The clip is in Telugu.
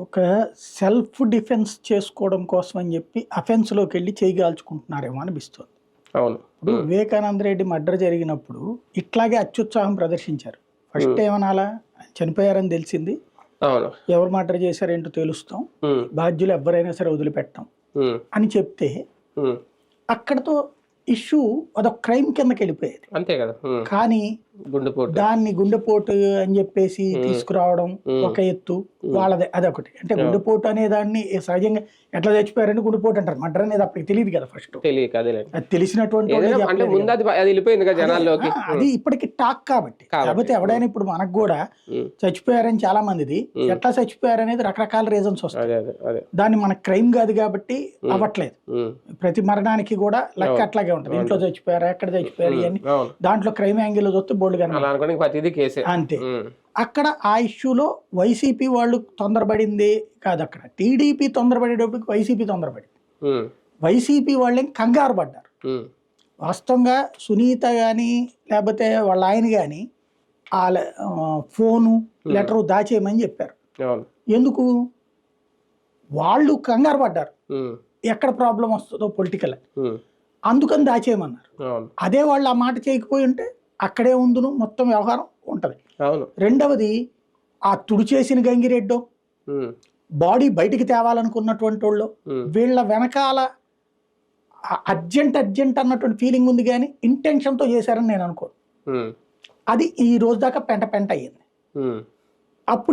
ఒక సెల్ఫ్ డిఫెన్స్ చేసుకోవడం కోసం అని చెప్పి అఫెన్స్లోకి వెళ్ళి చేయగాల్చుకుంటున్నారేమో అనిపిస్తుంది. అవును. ఇప్పుడు వివేకానంద రెడ్డి మర్డర్ జరిగినప్పుడు ఇట్లాగే అత్యుత్సాహం ప్రదర్శించారు. ఫస్ట్ ఏమనాలా, చనిపోయారని తెలిసింది, అవును. ఎవరు మర్డర్ చేశారేంటో తెలుస్తాం, బాధ్యులు ఎవరైనా సరే వదిలిపెట్టాం అని చెప్తే అక్కడతో ఇష్యూ అదొక క్రైమ్ కిందకి వెళ్ళిపోయేది. అంతే కదా. కానీ దాన్ని గుండెపోటు అని చెప్పేసి తీసుకురావడం ఒక ఎత్తు వాళ్ళదే, అదొకటి. అంటే గుండెపోటు అనే దాన్ని సహజంగా ఎట్లా చచ్చిపోయారని గుండెపోటు అంటారు, మర్డర్ అనేది అప్పటికి తెలియదు కదా. ఫస్ట్ అది తెలిసినటువంటి అది ఇప్పటికి టాక్ కాబట్టి. కాకపోతే ఎవడైనా ఇప్పుడు మనకు కూడా చచ్చిపోయారని చాలా మందిది, ఎట్లా చచ్చిపోయారనేది రకరకాల రీజన్స్ వస్తాయి. దాన్ని మన క్రైమ్ కాదు కాబట్టి అవ్వట్లేదు. ప్రతి మరణానికి కూడా లెక్క అట్లాగే ఉంటుంది. ఇంట్లో చచ్చిపోయారు, ఎక్కడ చచ్చిపోయారు, ఇవన్నీ దాంట్లో క్రైమ్ యాంగిల్ చూస్తే బోల్డ్ గా అంతే. అక్కడ ఆ ఇష్యూలో వైసీపీ వాళ్ళు తొందరపడింది కాదు, అక్కడ టీడీపీ తొందరపడేటప్పటికి వైసీపీ తొందరపడింది. వైసీపీ వాళ్ళేం కంగారు పడ్డారు. వాస్తవంగా సునీత కానీ లేకపోతే వాళ్ళ ఆయన కానీ ఆ ఫోను లెటరు దాచేయమని చెప్పారు. ఎందుకు? వాళ్ళు కంగారు పడ్డారు ఎక్కడ ప్రాబ్లం వస్తుందో పొలిటికల్, అందుకని దాచేయమన్నారు. అదే వాళ్ళు ఆ మాట చేయకపోయి ఉంటే అక్కడే ఉందును మొత్తం వ్యవహారం ఉంటది. రెండవది, ఆ తుడిచేసిన గంగిరెడ్డో బాడీ బయటికి తేవాలనుకున్నటువంటి వాళ్ళు వీళ్ళ వెనకాల అర్జెంట్ అన్నటువంటి ఫీలింగ్ ఉంది, కానీ ఇంటెన్షన్తో చేశారని నేను అనుకోను. అది ఈ రోజు దాకా పెంట అయ్యింది. అప్పుడు